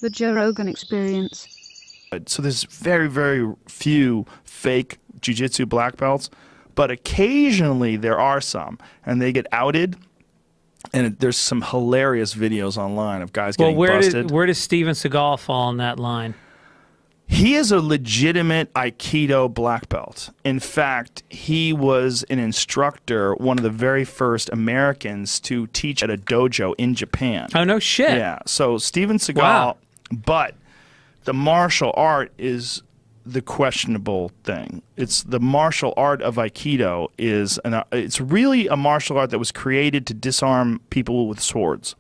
The Joe Rogan Experience. So there's very, very few fake jiu-jitsu black belts, but occasionally there are some, and they get outed. And there's some hilarious videos online of guys getting busted. Where does Steven Seagal fall in that line? He is a legitimate Aikido black belt. In fact, he was an instructor, one of the very first Americans to teach at a dojo in Japan. Oh, no shit. Yeah, so Steven Seagal, wow. But the martial art is the questionable thing. It's the martial art of Aikido it's really a martial art that was created to disarm people with swords.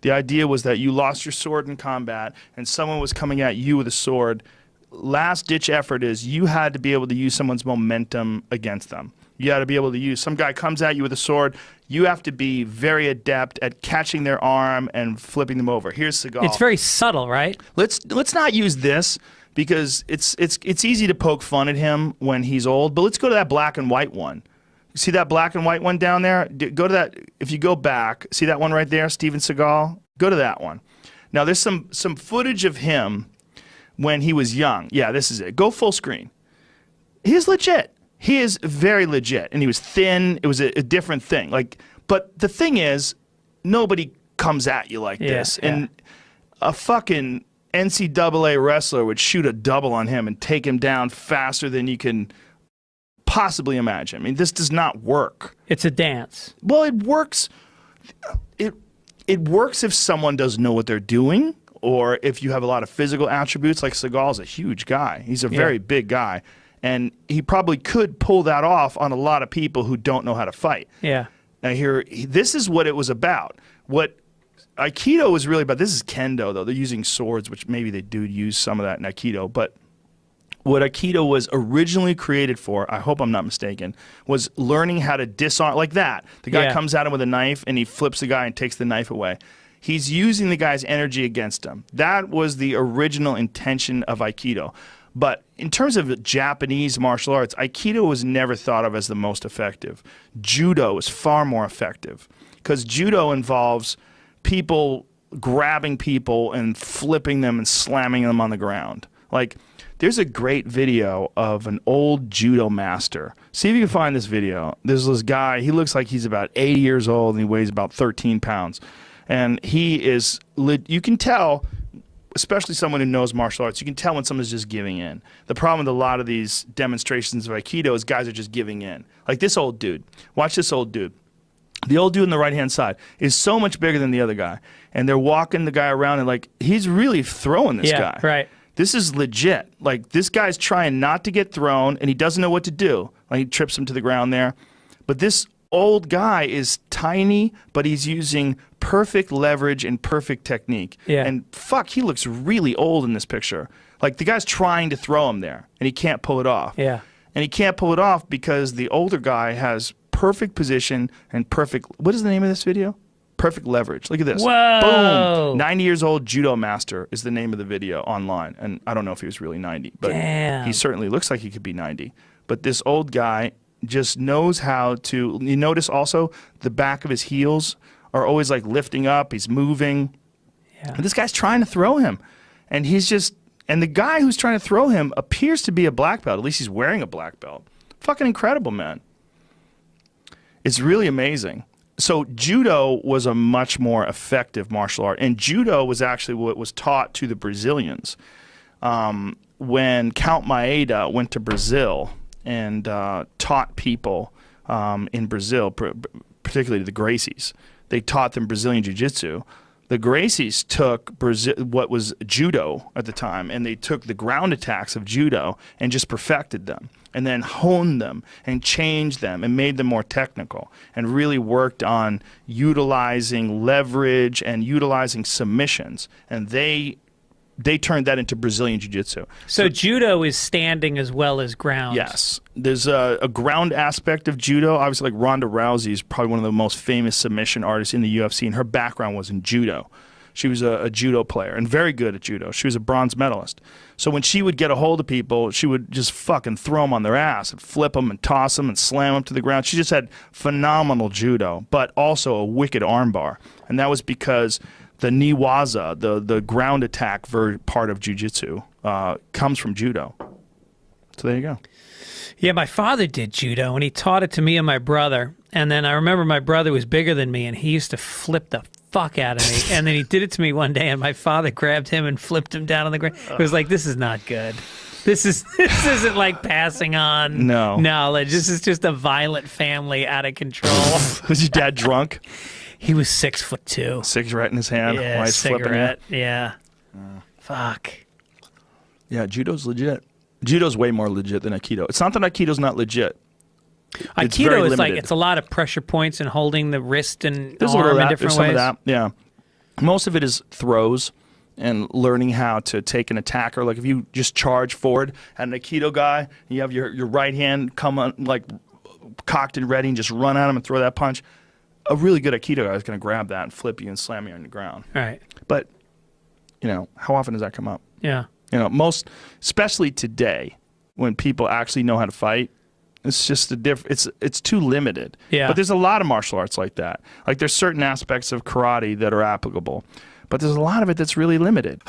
The idea was that you lost your sword in combat and someone was coming at you with a sword. Last ditch effort is you had to be able to use someone's momentum against them. You had to be able to use, some guy comes at you with a sword, you have to be very adept at catching their arm and flipping them over. Here's Seagal. It's very subtle, right? Let's not use this because it's easy to poke fun at him when he's old, but let's go to that black and white one. See that black and white one down there? Go to that. If you go back, see that one right there, Steven Seagal? Go to that one. Now, there's some footage of him when he was young. Yeah, this is it. Go full screen. He's legit. He is very legit. And he was thin. It was a different thing. But the thing is, nobody comes at you like this. Yeah. And a fucking NCAA wrestler would shoot a double on him and take him down faster than you can possibly imagine. I mean, this does not work. It's a dance. Well, it works. It works if someone doesn't know what they're doing, or if you have a lot of physical attributes. Like Seagal's a huge guy. He's a very big guy, and he probably could pull that off on a lot of people who don't know how to fight. Yeah. Now this is what it was about. What Aikido was really about. This is Kendo, though. They're using swords, which maybe they do use some of that in Aikido, but what Aikido was originally created for, I hope I'm not mistaken, was learning how to disarm, like that. The guy comes at him with a knife and he flips the guy and takes the knife away. He's using the guy's energy against him. That was the original intention of Aikido. But in terms of Japanese martial arts, Aikido was never thought of as the most effective. Judo is far more effective because Judo involves people grabbing people and flipping them and slamming them on the ground. Like, there's a great video of an old judo master. See if you can find this video. There's this guy, he looks like he's about 80 years old and he weighs about 13 pounds. And he is, you can tell, especially someone who knows martial arts, you can tell when someone's just giving in. The problem with a lot of these demonstrations of Aikido is guys are just giving in. Like this old dude. Watch this old dude. The old dude on the right-hand side is so much bigger than the other guy. And they're walking the guy around and like, he's really throwing this guy. Right. This is legit. Like, this guy's trying not to get thrown, and he doesn't know what to do. Like, he trips him to the ground there. But this old guy is tiny, but he's using perfect leverage and perfect technique. Yeah. And fuck, he looks really old in this picture. Like, the guy's trying to throw him there, and he can't pull it off. Yeah. And he can't pull it off because the older guy has perfect position and perfect... What is the name of this video? Perfect leverage. Look at this. Whoa. Boom. 90 years old judo master is the name of the video online. And I don't know if he was really 90, but he certainly looks like he could be 90. But this old guy just knows how to, you notice also the back of his heels are always like lifting up. He's moving. Yeah. And this guy's trying to throw him. And he's just, and the guy who's trying to throw him appears to be a black belt. At least he's wearing a black belt. Fucking incredible, man. It's really amazing. So judo was a much more effective martial art, and judo was actually what was taught to the Brazilians. When Count Maeda went to Brazil and taught people in Brazil, particularly the Gracies, they taught them Brazilian Jiu-Jitsu. The Gracies took what was judo at the time, and they took the ground attacks of judo and just perfected them, and then honed them and changed them and made them more technical, and really worked on utilizing leverage and utilizing submissions. And they turned that into Brazilian Jiu-Jitsu. So judo is standing as well as ground. Yes. There's a ground aspect of judo. Obviously, like Ronda Rousey is probably one of the most famous submission artists in the UFC, and her background was in judo. She was a judo player and very good at judo. She was a bronze medalist. So when she would get a hold of people, she would just fucking throw them on their ass and flip them and toss them and slam them to the ground. She just had phenomenal judo, but also a wicked armbar. And that was because the niwaza, the ground attack part of jiu-jitsu, comes from judo. So there you go. Yeah, my father did judo, and he taught it to me and my brother. And then I remember my brother was bigger than me, and he used to flip the fuck out of me. And then he did it to me one day, and my father grabbed him and flipped him down on the ground. It was like, this is not good. This isn't like passing on knowledge. This is just a violent family out of control. Was your dad drunk? He was 6'2". Cigarette in his hand. Yeah, while he's cigarette. Yeah. Fuck. Yeah, judo's legit. Judo's way more legit than Aikido. It's not that Aikido's not legit. It's very Aikido is limited. like, it's a lot of pressure points and holding the wrist and There's a little arm of in that. different There's ways. some of that. Yeah. Most of it is throws and learning how to take an attacker. Like if you just charge forward at an Aikido guy, you have your right hand come on, like cocked and ready and just run at him and throw that punch. A really good Aikido guy is going to grab that and flip you and slam you on the ground. Right. But, how often does that come up? Yeah. Most, especially today, when people actually know how to fight, it's just it's too limited. Yeah. But there's a lot of martial arts like that. Like there's certain aspects of karate that are applicable, but there's a lot of it that's really limited.